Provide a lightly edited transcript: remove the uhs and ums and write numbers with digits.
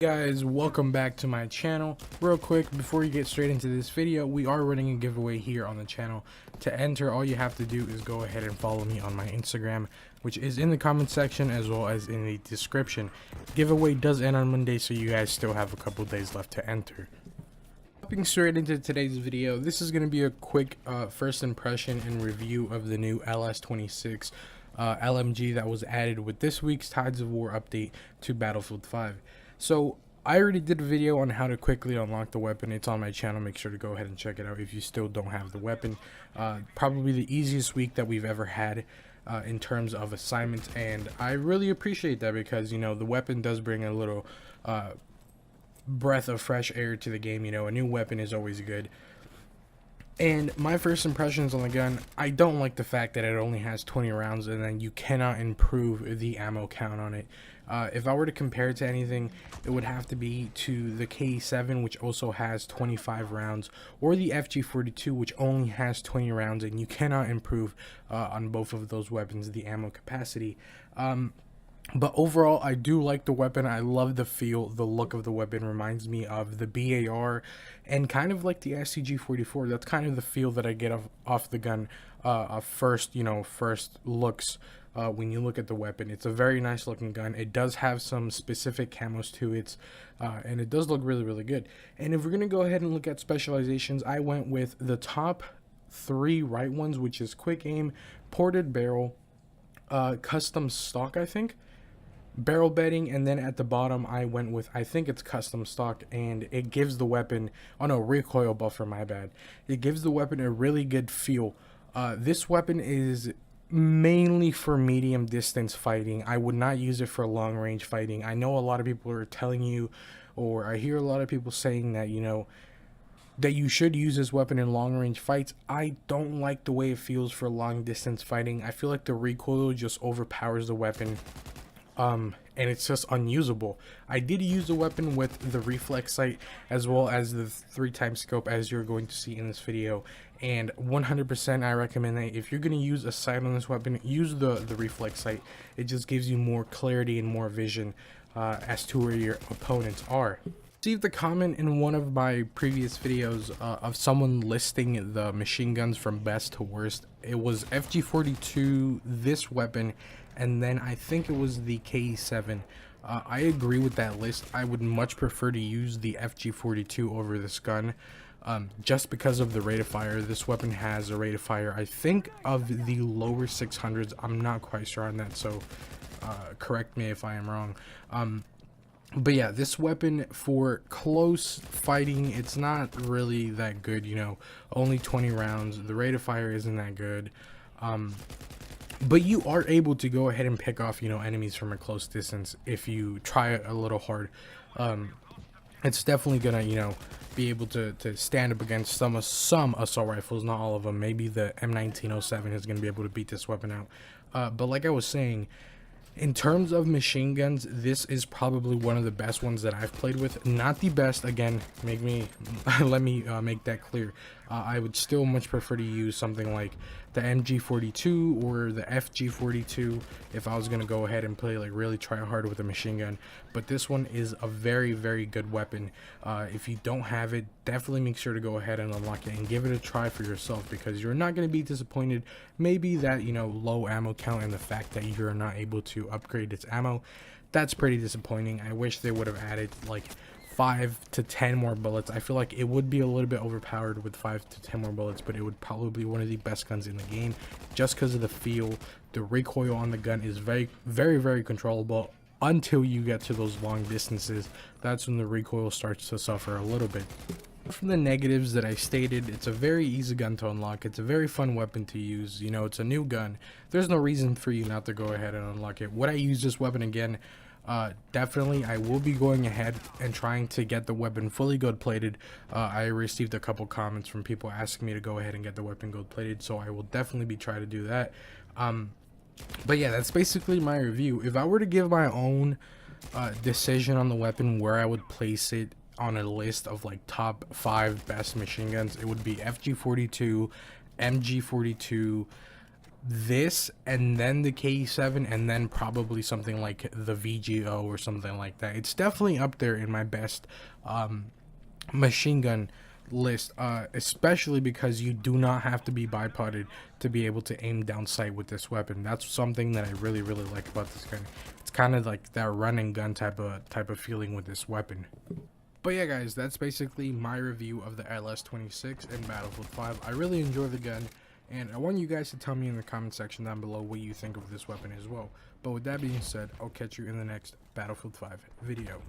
Guys, welcome back to my channel. Real quick, before you get straight into this video, we are running a giveaway here on the channel. To enter, all you have to do is go ahead and follow me on my Instagram, which is in the comment section as well as in the description. Giveaway does end on Monday, so you guys still have a couple days left to enter. Hopping straight into today's video, this is going to be a quick first impression and review of the new LS26 LMG that was added with this week's Tides of War update to Battlefield 5. So I already did a video on how to quickly unlock the weapon. It's on my channel. Make sure to go ahead and check it out if you still don't have the weapon. Probably the easiest week that we've ever had in terms of assignments, and I really appreciate that because, you know, the weapon does bring a little breath of fresh air to the game. You know, a new weapon is always good. And my first impressions on the gun, I don't like the fact that it only has 20 rounds and then you cannot improve the ammo count on it. If I were to compare it to anything, it would have to be to the KE7, which also has 25 rounds, or the FG42, which only has 20 rounds, and you cannot improve on both of those weapons the ammo capacity. But overall, I do like the weapon. I love the feel. The look of the weapon reminds me of the BAR and kind of like the SCG-44. That's kind of the feel that I get off the gun first looks when you look at the weapon. It's a very nice looking gun. It does have some specific camos to it, and it does look really good. And if we're going to go ahead and look at specializations, I went with the top 3 right ones, which is quick aim, ported barrel, custom stock, I think, barrel bedding, and then at the bottom I went with, I think it's custom stock, and it gives the weapon, oh no, recoil buffer, my bad. It gives the weapon a really good feel. This weapon is mainly for medium distance fighting. I would not use it for long range fighting. I know a lot of people are telling you, or I hear a lot of people saying that, you know, that you should use this weapon in long range fights. I don't like the way it feels for long distance fighting. I feel like the recoil just overpowers the weapon, and it's just unusable. I did use the weapon with the reflex sight as well as the 3x scope, as you're going to see in this video, and 100% I recommend that if you're going to use a sight on this weapon, use the reflex sight. It just gives you more clarity and more vision as to where your opponents are. Received a comment in one of my previous videos of someone listing the machine guns from best to worst. It was FG42, this weapon, and then I think it was the KE7. I agree with that list. I would much prefer to use the FG42 over this gun, just because of the rate of fire. This weapon has a rate of fire, I think, of the lower 600s. I'm not quite sure on that, so correct me if I am wrong. But yeah, this weapon for close fighting, it's not really that good, you know, only 20 rounds. The rate of fire isn't that good. But you are able to go ahead and pick off, you know, enemies from a close distance if you try it a little hard. It's definitely gonna, you know, be able to stand up against some assault rifles, not all of them. Maybe the M1907 is gonna be able to beat this weapon out. But like I was saying, in terms of machine guns, this is probably one of the best ones that I've played with. Not the best, again, let me make that clear. I would still much prefer to use something like the MG42 or the FG42 if I was going to go ahead and play, like, really try hard with a machine gun. But this one is a very good weapon. If you don't have it, definitely make sure to go ahead and unlock it and give it a try for yourself, because you're not going to be disappointed. Maybe that, you know, low ammo count and the fact that you're not able to upgrade its ammo, that's pretty disappointing. I wish they would have added like 5 to 10 more bullets. I feel like it would be a little bit overpowered with 5 to 10 more bullets, but it would probably be one of the best guns in the game just because of the feel. The recoil on the gun is very controllable until you get to those long distances. That's when the recoil starts to suffer a little bit. From the negatives that I stated, it's a very easy gun to unlock. It's a very fun weapon to use. You know, it's a new gun. There's no reason for you not to go ahead and unlock it. Would I use this weapon again? Definitely. I will be going ahead and trying to get the weapon fully gold plated. I received a couple comments from people asking me to go ahead and get the weapon gold plated, so I will definitely be trying to do that. But yeah, that's basically my review. If I were to give my own decision on the weapon, where I would place it on a list of like top 5 best machine guns, it would be FG42, MG42, this and then the K7 and then probably something like the VGO or something like that. It's definitely up there in my best machine gun list, especially because you do not have to be bipoded to be able to aim down sight with this weapon. That's something that I really like about this gun. It's kind of like that running gun type of feeling with this weapon. But yeah, guys, that's basically my review of the LS26 in Battlefield 5. I really enjoy the gun, and I want you guys to tell me in the comment section down below what you think of this weapon as well. But with that being said, I'll catch you in the next Battlefield 5 video.